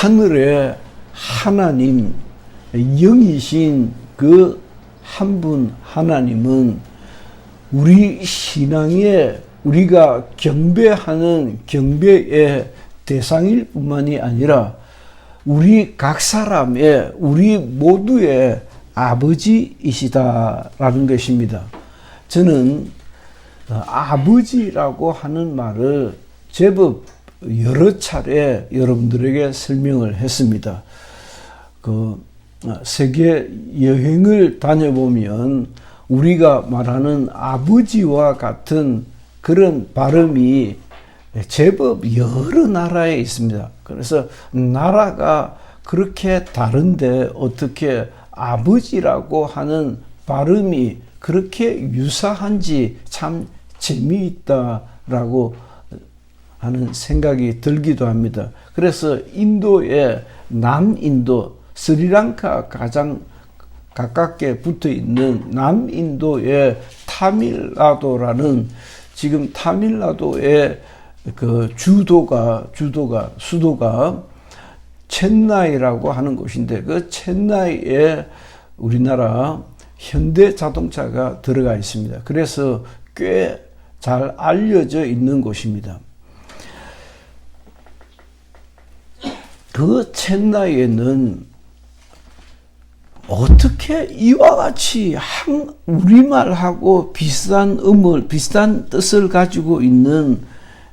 하늘의 하나님, 영이신 그 한 분 하나님은 우리 신앙에 우리가 경배하는 경배의 대상일 뿐만이 아니라 우리 각 사람의, 우리 모두의 아버지이시다라는 것입니다. 저는 아버지라고 하는 말을 제법 여러 차례 여러분들에게 설명을 했습니다. 세계 여행을 다녀보면 우리가 말하는 아버지와 같은 그런 발음이 제법 여러 나라에 있습니다. 그래서 나라가 그렇게 다른데 어떻게 아버지라고 하는 발음이 그렇게 유사한지 참 재미있다라고 하는 생각이 들기도 합니다. 그래서 인도의 남인도, 스리랑카 가장 가깝게 붙어 있는 남인도의 타밀나도라는, 지금 타밀나도의 그 수도가 첸나이라고 하는 곳인데, 그 첸나이에 우리나라 현대 자동차가 들어가 있습니다. 그래서 꽤 잘 알려져 있는 곳입니다. 그 첸나이에는 어떻게 이와 같이 우리말하고 비슷한 비슷한 뜻을 가지고 있는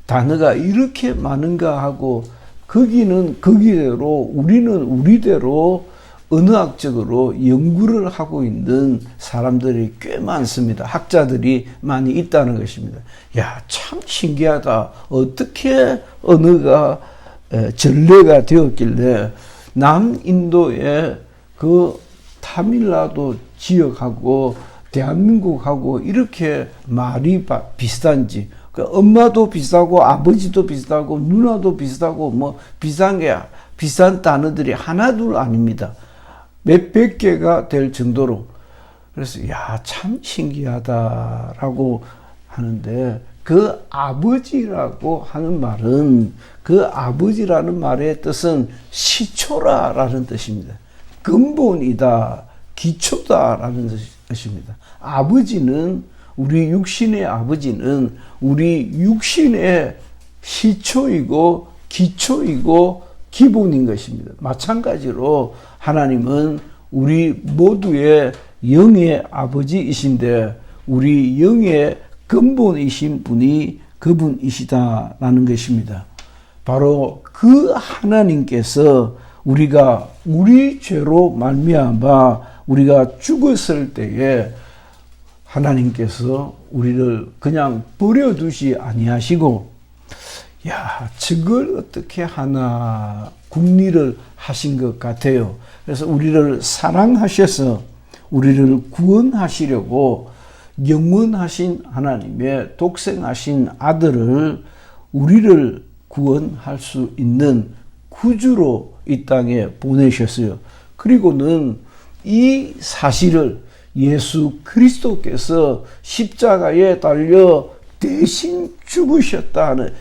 단어가 이렇게 많은가 하고, 거기는 거기대로, 우리는 우리대로 언어학적으로 연구를 하고 있는 사람들이 꽤 많습니다. 학자들이 많이 있다는 것입니다. 야, 참 신기하다. 어떻게 언어가 전래가 되었길래 남인도의 그 타밀나도 지역하고 대한민국하고 이렇게 말이 비슷한지. 엄마도 비슷하고 아버지도 비슷하고 누나도 비슷하고 뭐 비슷한 단어들이 하나둘 아닙니다. 몇백 개가 될 정도로. 그래서 야, 참 신기하다라고 하는데, 그 아버지라고 하는 말은, 그 아버지라는 말의 뜻은 시초라라는 뜻입니다. 근본이다, 기초다라는 뜻입니다. 아버지는, 우리 육신의 아버지는 우리 육신의 시초이고 기초이고 기본인 것입니다. 마찬가지로 하나님은 우리 모두의 영의 아버지이신데, 우리 영의 근본이신 분이 그분이시다라는 것입니다. 바로 그 하나님께서 우리가 우리 죄로 말미암아 우리가 죽었을 때에 하나님께서 우리를 그냥 버려두지 아니하시고, 야, 저걸 어떻게 하나 궁리를 하신 것 같아요. 그래서 우리를 사랑하셔서 우리를 구원하시려고 영원하신 하나님의 독생하신 아들을 우리를 구원할 수 있는 구주로 이 땅에 보내셨어요. 그리고는 이 사실을 예수 그리스도께서 십자가에 달려 대신 죽으셨다는,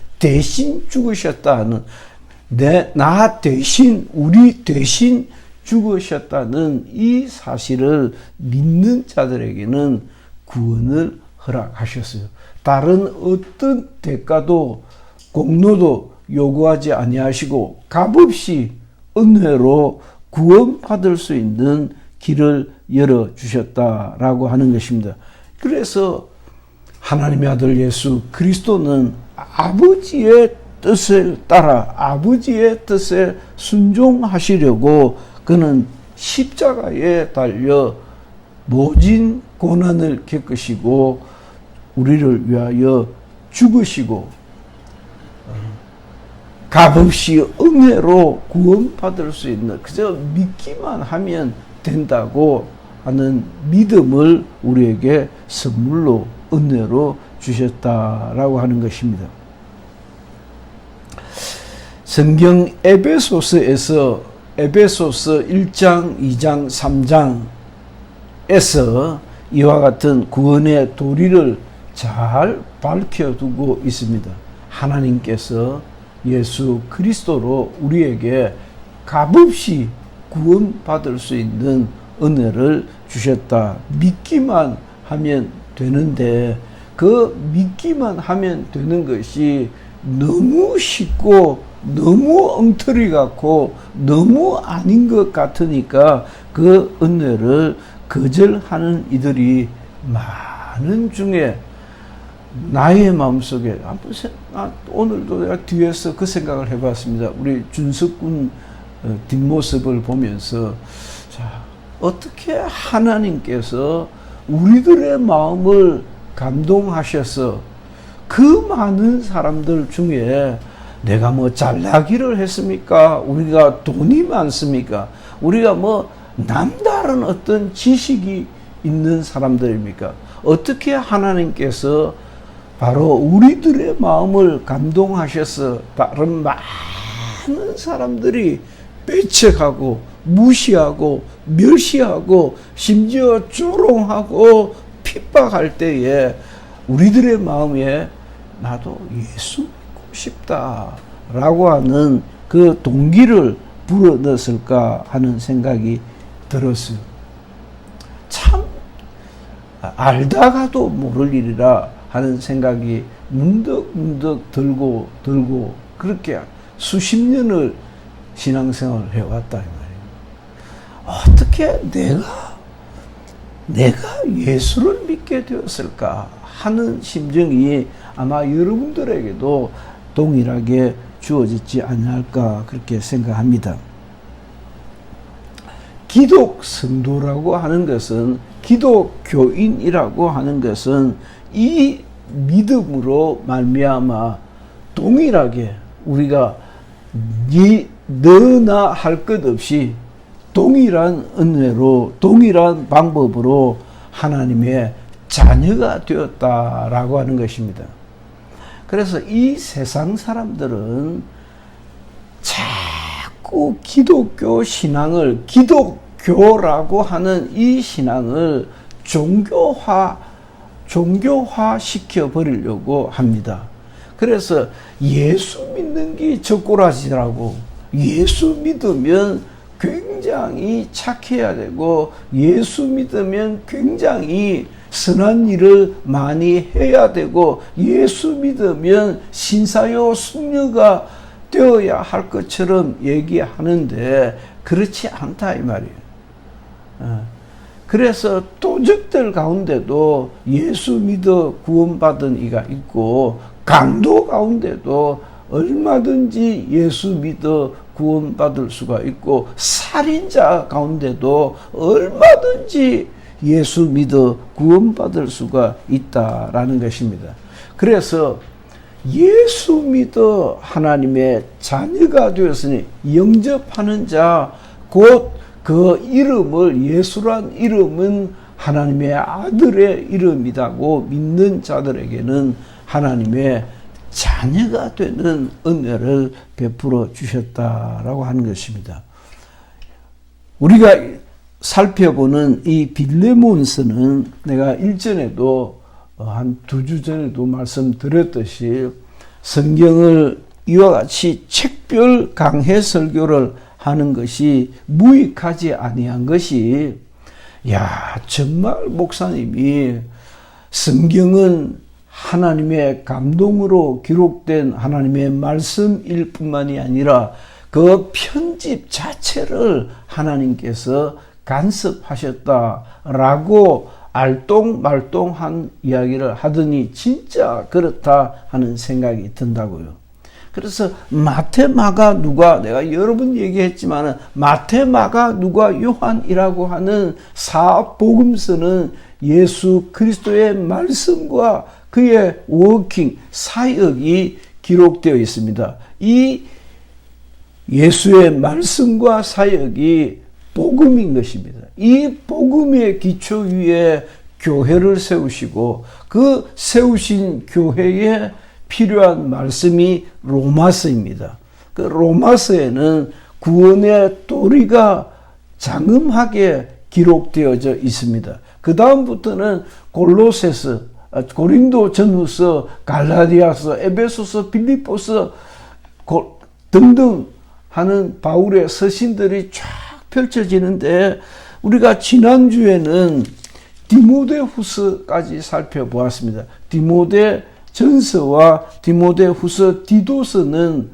나 대신, 우리 대신 죽으셨다는 이 사실을 믿는 자들에게는 구원을 허락하셨어요. 다른 어떤 대가도 공로도 요구하지 아니하시고 값없이 은혜로 구원받을 수 있는 길을 열어주셨다라고 하는 것입니다. 그래서 하나님의 아들 예수 그리스도는 아버지의 뜻을 따라 아버지의 뜻에 순종하시려고 그는 십자가에 달려 모진 고난을 겪으시고 우리를 위하여 죽으시고 값없이 은혜로 구원받을 수 있는, 그저 믿기만 하면 된다고 하는 믿음을 우리에게 선물로 은혜로 주셨다라고 하는 것입니다. 성경 에베소서에서 에베소서 1장, 2장, 3장에서 이와 같은 구원의 도리를 잘 밝혀두고 있습니다. 하나님께서 예수 그리스도로 우리에게 값없이 구원받을 수 있는 은혜를 주셨다. 믿기만 하면 되는데 그 믿기만 하면 되는 것이 너무 쉽고 너무 엉터리 같고 너무 아닌 것 같으니까 그 은혜를 거절하는 이들이 많은 중에 나의 마음속에 오늘도 내가 뒤에서 그 생각을 해봤습니다. 우리 준석군 뒷모습을 보면서 자, 어떻게 하나님께서 우리들의 마음을 감동하셔서 그 많은 사람들 중에 내가 뭐 잘나기를 했습니까? 우리가 돈이 많습니까? 우리가 뭐 남다른 어떤 지식이 있는 사람들입니까? 어떻게 하나님께서 바로 우리들의 마음을 감동하셔서 다른 많은 사람들이 배척하고 무시하고 멸시하고 심지어 조롱하고 핍박할 때에 우리들의 마음에 나도 예수 믿고 싶다라고 하는 그 동기를 불어넣었을까 하는 생각이 들었어요. 참 알다가도 모를 일이라 하는 생각이 문득문득 들고 그렇게 수십 년을 신앙생활을 해왔다 이 말이에요. 어떻게 내가 예수를 믿게 되었을까 하는 심정이 아마 여러분들에게도 동일하게 주어지지 않을까 그렇게 생각합니다. 기독 성도라고 하는 것은 기독교인이라고 하는 것은 이 믿음으로 말미암아 동일하게 우리가 너나 할 것 없이 동일한 은혜로 동일한 방법으로 하나님의 자녀가 되었다라고 하는 것입니다. 그래서 이 세상 사람들은 자꾸 기독교 신앙을 기독교라고 하는 이 신앙을 종교화 시켜 버리려고 합니다. 그래서 예수 믿는 게 적고라지라고 예수 믿으면 굉장히 착해야 되고 예수 믿으면 굉장히 선한 일을 많이 해야 되고 예수 믿으면 신사요 숙녀가 되어야 할 것처럼 얘기하는데 그렇지 않다 이 말이에요. 그래서 도적들 가운데도 예수 믿어 구원받은 이가 있고 강도 가운데도 얼마든지 예수 믿어 구원받을 수가 있고 살인자 가운데도 얼마든지 예수 믿어 구원받을 수가 있다라는 것입니다. 그래서 예수 믿어 하나님의 자녀가 되었으니 영접하는 자 곧 그 이름을 예수란 이름은 하나님의 아들의 이름이라고 믿는 자들에게는 하나님의 자녀가 되는 은혜를 베풀어 주셨다라고 하는 것입니다. 우리가 살펴보는 이 빌레몬서는 내가 일전에도 한 2주 전에도 말씀드렸듯이 성경을 이와 같이 책별 강해 설교를 하는 것이 무익하지 아니한 것이 정말 목사님이 성경은 하나님의 감동으로 기록된 하나님의 말씀일 뿐만이 아니라 그 편집 자체를 하나님께서 간섭하셨다라고 알똥말똥한 이야기를 하더니 진짜 그렇다 하는 생각이 든다고요. 그래서 마태, 마가, 누가 내가 여러 번 얘기했지만 마태, 마가, 누가, 요한이라고 하는 사복음서는 예수 그리스도의 말씀과 그의 워킹, 사역이 기록되어 있습니다. 이 예수의 말씀과 사역이 복음인 것입니다. 이 복음의 기초 위에 교회를 세우시고 그 세우신 교회에 필요한 말씀이 로마서입니다. 그 로마서에는 구원의 도리가 장엄하게 기록되어져 있습니다. 그 다음부터는 골로새서, 고린도 전후서, 갈라디아서, 에베소서, 빌립보서 등등 하는 바울의 서신들이 쫙 펼쳐지는데 우리가 지난주에는 디모데후서까지 살펴보았습니다. 디모데전서와 디모데후서 디도서는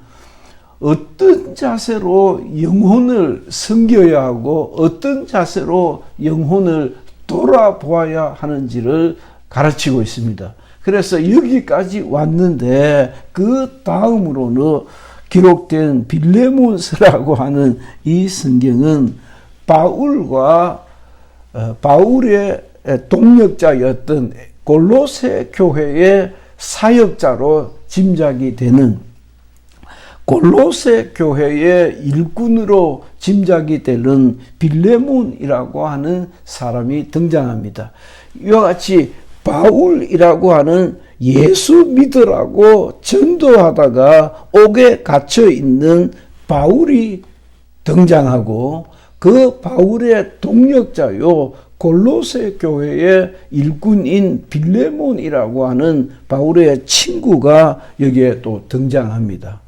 어떤 자세로 영혼을 섬겨야 하고 어떤 자세로 영혼을 돌아보아야 하는지를 가르치고 있습니다. 그래서 여기까지 왔는데 그 다음으로는 기록된 빌레몬서라고 하는 이 성경은 바울의 동역자였던 골로새 교회의 사역자로 짐작이 되는 골로새 교회의 일꾼으로 짐작이 되는 빌레몬이라고 하는 사람이 등장합니다. 이와 같이 바울이라고 하는 예수 믿으라고 전도하다가 옥에 갇혀 있는 바울이 등장하고 그 바울의 동역자요 골로새 교회의 일꾼인 빌레몬이라고 하는 바울의 친구가 여기에 또 등장합니다.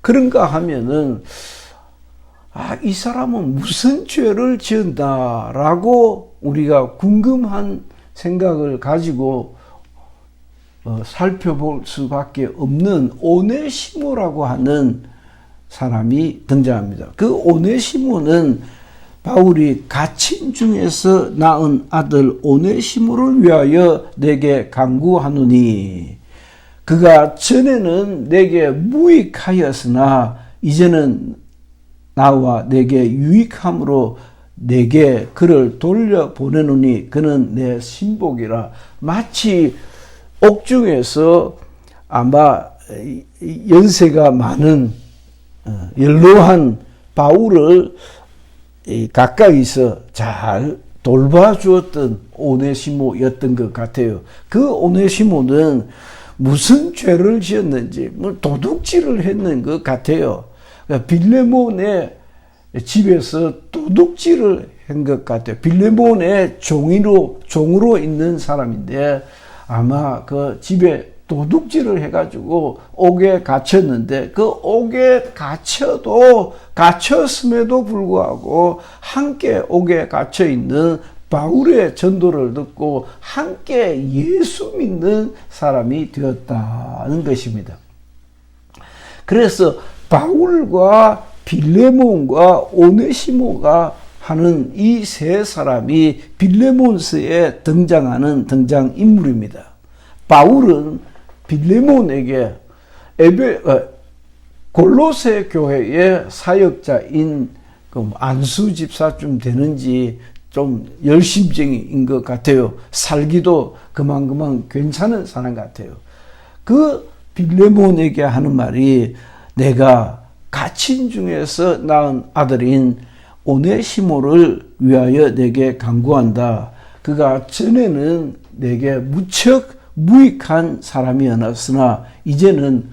그런가 하면은 이 사람은 무슨 죄를 지은다라고 우리가 궁금한 생각을 가지고 살펴볼 수밖에 없는 오네시모라고 하는 사람이 등장합니다. 그 오네시모는 바울이 갇힌 중에서 낳은 아들 오네시모를 위하여 내게 간구하노니 그가 전에는 내게 무익하였으나 이제는 나와 내게 유익함으로 내게 그를 돌려보내노니 그는 내 신복이라. 마치 옥중에서 아마 연세가 많은 연로한 바울을 가까이서 잘 돌봐주었던 오네시모였던 것 같아요. 그 오네시모는 무슨 죄를 지었는지 도둑질을 했는 것 같아요. 빌레몬의 집에서 도둑질을 한 것 같아요. 빌레몬의 종으로 있는 사람인데 아마 그 집에 도둑질을 해가지고 옥에 갇혔는데 그 옥에 갇혔음에도 불구하고 함께 옥에 갇혀 있는 바울의 전도를 듣고 함께 예수 믿는 사람이 되었다는 것입니다. 그래서 바울과 빌레몬과 오네시모가 하는 이 세 사람이 빌레몬서에 등장하는 등장인물입니다. 바울은 빌레몬에게 골로새 교회의 사역자인 안수 집사쯤 되는지 좀 열심쟁이인 것 같아요. 살기도 그만그만 괜찮은 사람 같아요. 그 빌레몬에게 하는 말이 내가 갇힌 중에서 낳은 아들인 오네시모를 위하여 내게 간구한다. 그가 전에는 내게 무척 무익한 사람이었으나 이제는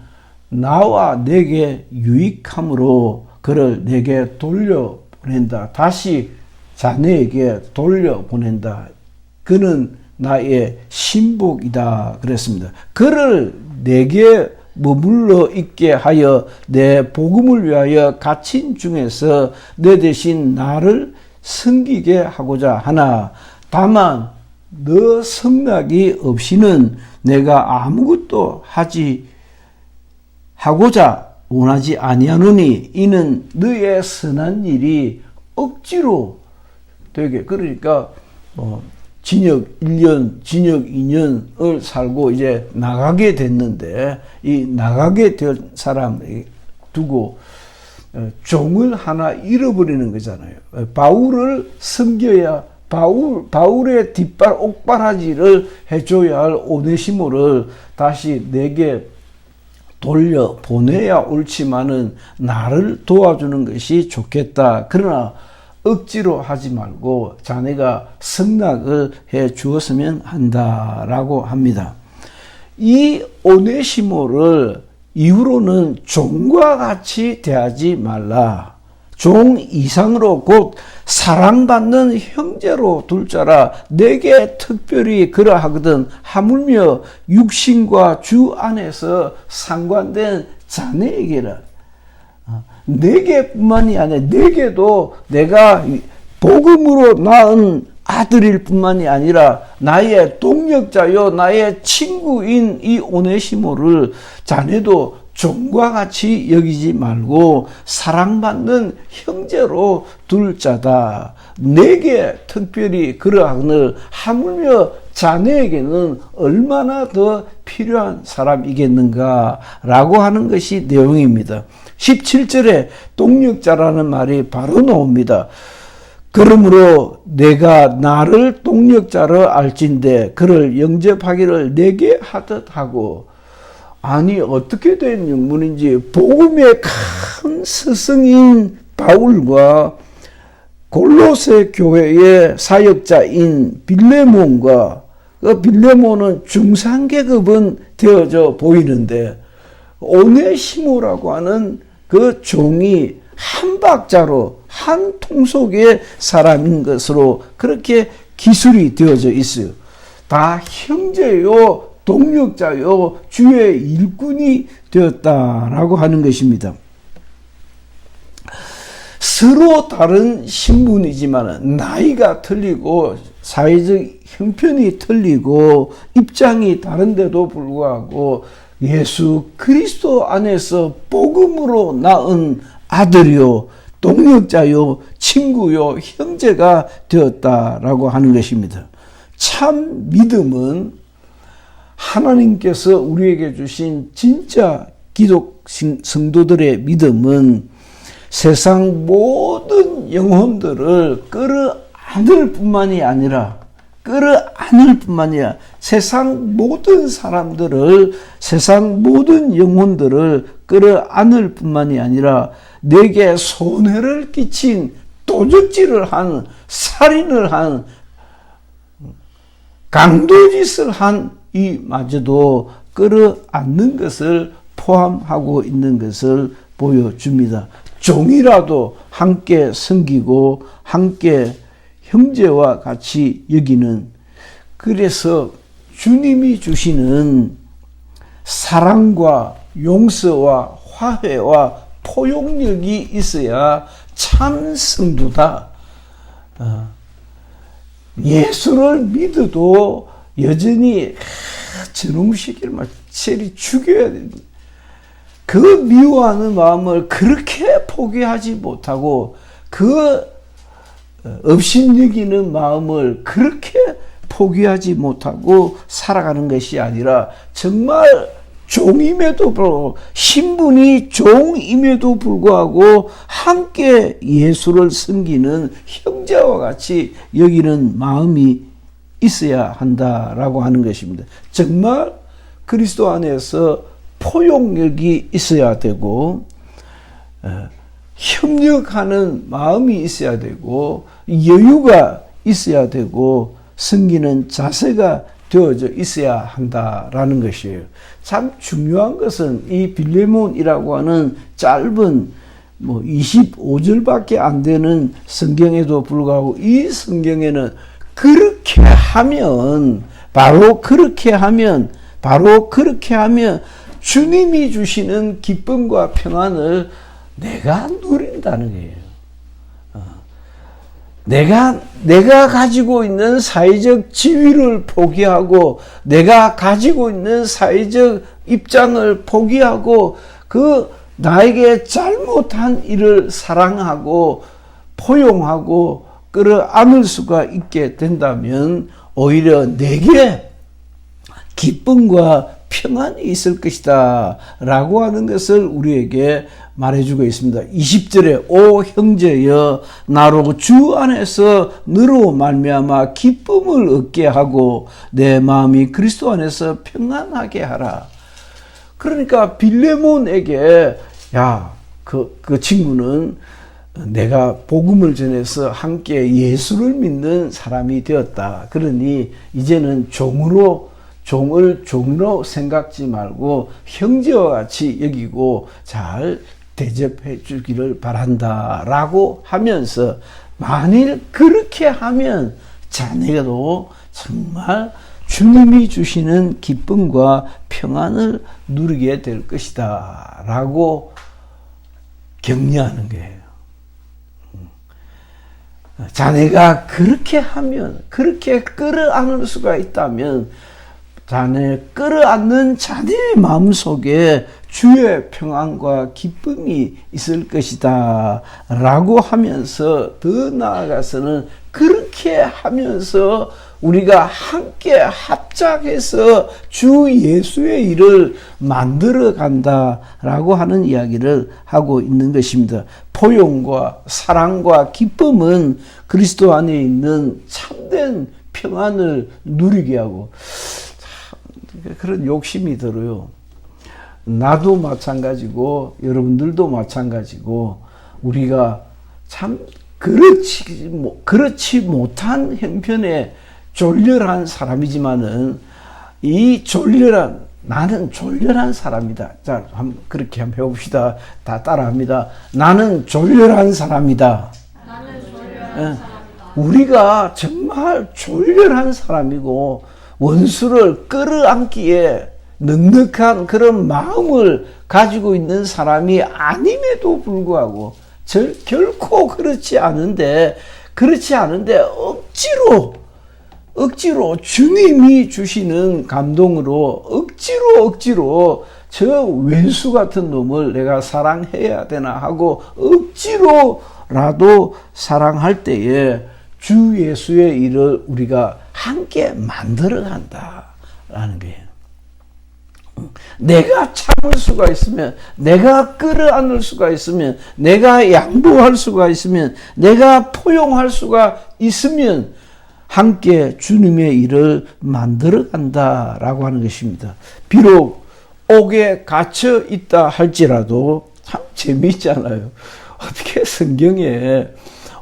나와 내게 유익함으로 그를 내게 돌려보낸다. 다시 자네에게 돌려보낸다. 그는 나의 신복이다. 그랬습니다. 그를 내게 머물러 있게 하여 내 복음을 위하여 갇힌 중에서 내 대신 나를 섬기게 하고자 하나 다만 너 성낙이 없이는 내가 아무것도 하고자 원하지 아니하노니 이는 너의 선한 일이 억지로 되게 그러니까 징역 1년, 징역 2년을 살고 이제 나가게 됐는데 이 나가게 된 사람을 두고 종을 하나 잃어버리는 거잖아요. 바울을 섬겨야 바울의 옥바라지를 해줘야 할 오네시모를 다시 내게 돌려보내야 옳지만은 나를 도와주는 것이 좋겠다. 그러나 억지로 하지 말고 자네가 승낙을 해 주었으면 한다라고 합니다. 이 오네시모를 이후로는 종과 같이 대하지 말라. 종 이상으로 곧 사랑받는 형제로 둘 자라 내게 특별히 그러하거든 하물며 육신과 주 안에서 상관된 자네에게라. 내게뿐만이 아니라 내게도 내가 복음으로 낳은 아들일 뿐만이 아니라 나의 동력자요 나의 친구인 이 오네시모를 자네도 종과 같이 여기지 말고 사랑받는 형제로 둘 자다. 내게 특별히 그러하거늘 하물며 자네에게는 얼마나 더 필요한 사람이겠는가 라고 하는 것이 내용입니다. 17절에 동력자라는 말이 바로 나옵니다. 그러므로 내가 나를 동력자로 알진대 그를 영접하기를 내게 하듯 하고. 아니 어떻게 된 영문인지 복음의 큰 스승인 바울과 골로새 교회의 사역자인 빌레몬과 그 빌레몬은 중상계급은 되어져 보이는데 오네시모라고 하는 그 종이 한 박자로 한 통속의 사람인 것으로 그렇게 기술이 되어져 있어요. 다 형제요 동력자요 주의 일꾼이 되었다라고 하는 것입니다. 서로 다른 신분이지만 나이가 틀리고 사회적 형편이 틀리고 입장이 다른데도 불구하고 예수 그리스도 안에서 복음으로 낳은 아들이요 동력자요 친구요 형제가 되었다라고 하는 것입니다. 참 믿음은 하나님께서 우리에게 주신 진짜 기독 성도들의 믿음은 세상 모든 영혼들을 끌어안을 뿐만이 아니라 세상 모든 사람들을 세상 모든 영혼들을 끌어안을 뿐만이 아니라 내게 손해를 끼친 도적질을 한 살인을 한 강도짓을 한 이마저도 끌어안는 것을 포함하고 있는 것을 보여줍니다. 종이라도 함께 섬기고 함께 형제와 같이 여기는 그래서 주님이 주시는 사랑과 용서와 화해와 포용력이 있어야 참 성도다. 예수를 믿어도 여전히 저놈 새끼를 막 체리 죽여야 된다. 그 미워하는 마음을 그렇게 포기하지 못하고 그 업신여기는 마음을 그렇게 포기하지 못하고 살아가는 것이 아니라 정말 종임에도 불구하고 신분이 종임에도 불구하고 함께 예수를 섬기는 형제와 같이 여기는 마음이 있어야 한다라고 하는 것입니다. 정말 그리스도 안에서 포용력이 있어야 되고 협력하는 마음이 있어야 되고 여유가 있어야 되고 섬기는 자세가 되어져 있어야 한다라는 것이에요. 참 중요한 것은 이 빌레몬이라고 하는 짧은 25절밖에 안 되는 성경에도 불구하고 이 성경에는 그렇게 하면 바로 그렇게 하면 주님이 주시는 기쁨과 평안을 내가 누린다는 거예요. 내가 가지고 있는 사회적 지위를 포기하고 내가 가지고 있는 사회적 입장을 포기하고 그 나에게 잘못한 일을 사랑하고 포용하고 끌어안을 수가 있게 된다면 오히려 내게 기쁨과 평안이 있을 것이다 라고 하는 것을 우리에게 말해주고 있습니다. 20절에 오 형제여 나로 주 안에서 너로 말미암아 기쁨을 얻게 하고 내 마음이 그리스도 안에서 평안하게 하라. 그러니까 빌레몬에게 그 친구는 내가 복음을 전해서 함께 예수를 믿는 사람이 되었다. 그러니 이제는 종을 종으로 생각지 말고 형제와 같이 여기고 잘 대접해 주기를 바란다 라고 하면서 만일 그렇게 하면 자네도 정말 주님이 주시는 기쁨과 평안을 누리게 될 것이다 라고 격려하는 거예요. 자네가 그렇게 하면, 그렇게 끌어안을 수가 있다면 자네 끌어안는 자네의 마음속에 주의 평안과 기쁨이 있을 것이다 라고 하면서, 더 나아가서는 그렇게 하면서 우리가 함께 합작해서 주 예수의 일을 만들어 간다라고 하는 이야기를 하고 있는 것입니다. 포용과 사랑과 기쁨은 그리스도 안에 있는 참된 평안을 누리게 하고, 그런 욕심이 들어요. 나도 마찬가지고 여러분들도 마찬가지고, 우리가 참 그렇지 못한 형편의 졸렬한 사람이지만은, 이 나는 졸렬한 사람이다. 자, 그렇게 한번 해봅시다. 다 따라합니다. 나는 졸렬한 사람이다. 나는 졸렬한 사람이다. 우리가 정말 졸렬한 사람이고, 원수를 끌어안기에 넉넉한 그런 마음을 가지고 있는 사람이 아님에도 불구하고, 결코 그렇지 않은데 억지로 주님이 주시는 감동으로 억지로 저 왼수 같은 놈을 내가 사랑해야 되나 하고 억지로라도 사랑할 때에 주 예수의 일을 우리가 함께 만들어 간다라는 거예요. 내가 참을 수가 있으면, 내가 끌어안을 수가 있으면, 내가 양보할 수가 있으면, 내가 포용할 수가 있으면 함께 주님의 일을 만들어 간다라고 하는 것입니다. 비록 옥에 갇혀 있다 할지라도, 참 재미있잖아요. 어떻게 성경에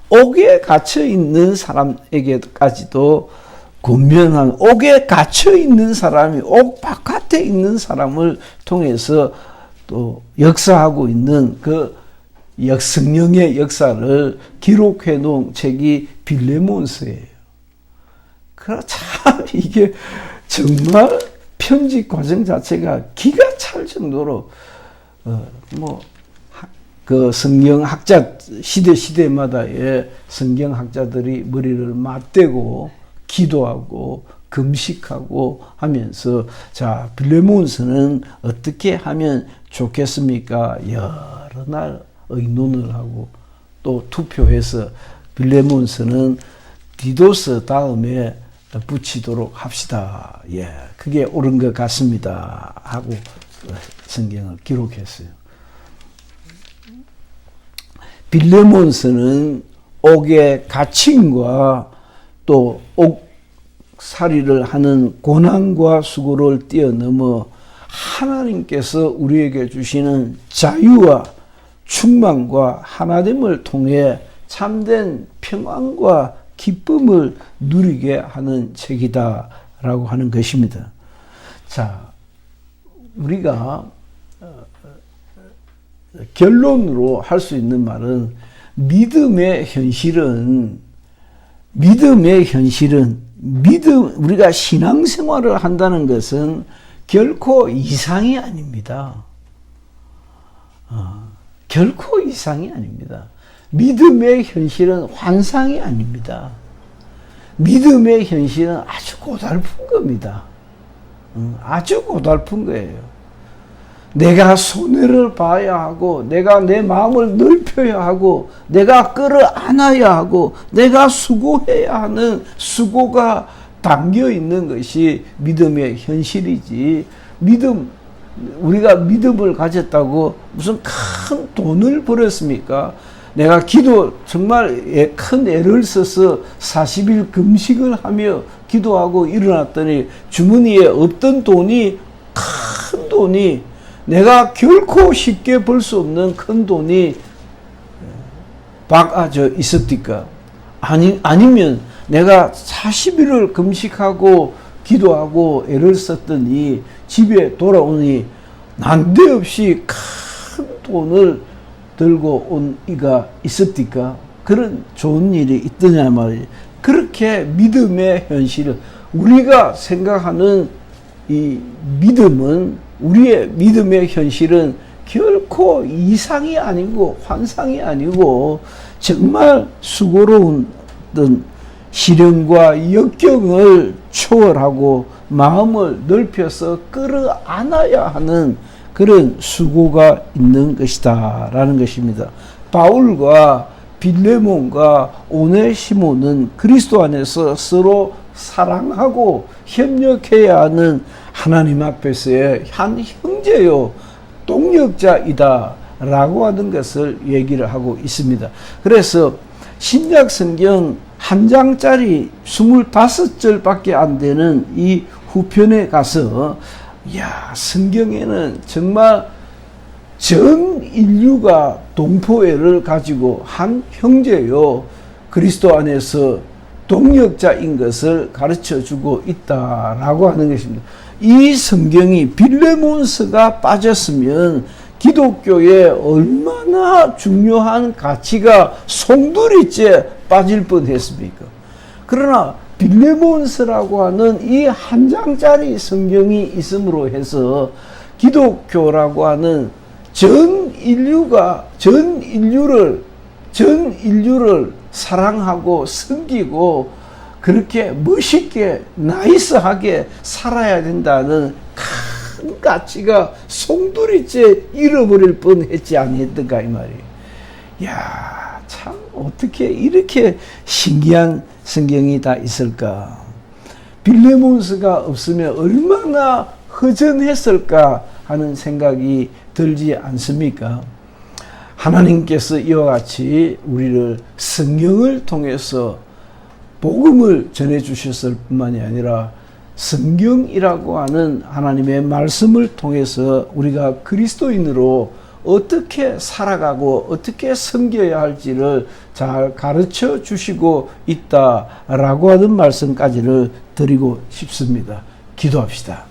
옥에 갇혀 있는 사람에게까지도 권면한, 옥에 갇혀 있는 사람이 옥 바깥에 있는 사람을 통해서 또 역사하고 있는 그 성령의 역사를 기록해 놓은 책이 빌레몬스예요. 참 이게 정말 편집 과정 자체가 기가 찰 정도로 그 성경학자 시대마다의 성경학자들이 머리를 맞대고 기도하고 금식하고 하면서, 자, 빌레몬스는 어떻게 하면 좋겠습니까? 여러 날 의논을 하고 또 투표해서 빌레몬스는 디도스 다음에 붙이도록 합시다. 예, 그게 옳은 것 같습니다. 하고 성경을 기록했어요. 빌레몬스는 옥의 갇힘과 또 옥살이를 하는 고난과 수고를 뛰어넘어 하나님께서 우리에게 주시는 자유와 충만과 하나됨을 통해 참된 평안과 기쁨을 누리게 하는 책이다라고 하는 것입니다. 자, 우리가 결론으로 할 수 있는 말은, 믿음의 현실은 우리가 신앙생활을 한다는 것은 결코 이상이 아닙니다. 결코 이상이 아닙니다. 믿음의 현실은 환상이 아닙니다. 믿음의 현실은 아주 고달픈 겁니다. 아주 고달픈 거예요. 내가 손해를 봐야 하고, 내가 내 마음을 넓혀야 하고, 내가 끌어안아야 하고, 내가 수고해야 하는 수고가 담겨 있는 것이 믿음의 현실이지, 우리가 믿음을 가졌다고 무슨 큰 돈을 벌었습니까? 내가 정말 큰 애를 써서 40일 금식을 하며 기도하고 일어났더니 주머니에 없던 돈, 내가 결코 쉽게 벌 수 없는 큰 돈이 박아져 있었디까? 아니면 내가 40일을 금식하고 기도하고 애를 썼더니 집에 돌아오니 난데없이 큰 돈을 들고 온 이가 있었디까? 그런 좋은 일이 있더냐 말이에요. 그렇게 믿음의 현실은, 우리가 생각하는 이 믿음은, 우리의 믿음의 현실은 결코 이상이 아니고 환상이 아니고 정말 수고로운 어떤 시련과 역경을 초월하고 마음을 넓혀서 끌어안아야 하는 그런 수고가 있는 것이다 라는 것입니다. 바울과 빌레몬과 오네시모는 그리스도 안에서 서로 사랑하고 협력해야 하는 하나님 앞에서의 한 형제요 동력자이다 라고 하는 것을 얘기를 하고 있습니다. 그래서 신약 성경 한 장짜리 25절밖에 안 되는 이 후편에 가서 성경에는 정말 전 인류가 동포애를 가지고 한 형제요 그리스도 안에서 동력자인 것을 가르쳐주고 있다라고 하는 것입니다. 이 성경이 빌레몬스가 빠졌으면 기독교에 얼마나 중요한 가치가 송두리째 빠질 뻔했습니까? 그러나 빌레몬스라고 하는 이 한 장짜리 성경이 있음으로 해서 기독교라고 하는 전 인류를 사랑하고 섬기고 그렇게 멋있게 나이스하게 살아야 된다는 큰 가치가 송두리째 잃어버릴 뻔했지 아니했던가 이 말이에요. 참 어떻게 이렇게 신기한 성경이 다 있을까? 빌레몬스가 없으면 얼마나 허전했을까 하는 생각이 들지 않습니까? 하나님께서 이와 같이 우리를 성경을 통해서 복음을 전해주셨을 뿐만이 아니라 성경이라고 하는 하나님의 말씀을 통해서 우리가 그리스도인으로 어떻게 살아가고 어떻게 섬겨야 할지를 잘 가르쳐 주시고 있다라고 하는 말씀까지를 드리고 싶습니다. 기도합시다.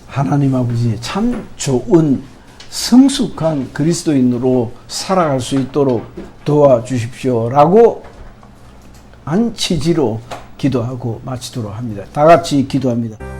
하나님 아버지, 참 좋은 성숙한 그리스도인으로 살아갈 수 있도록 도와주십시오 라고 한 취지로 기도하고 마치도록 합니다. 다 같이 기도합니다.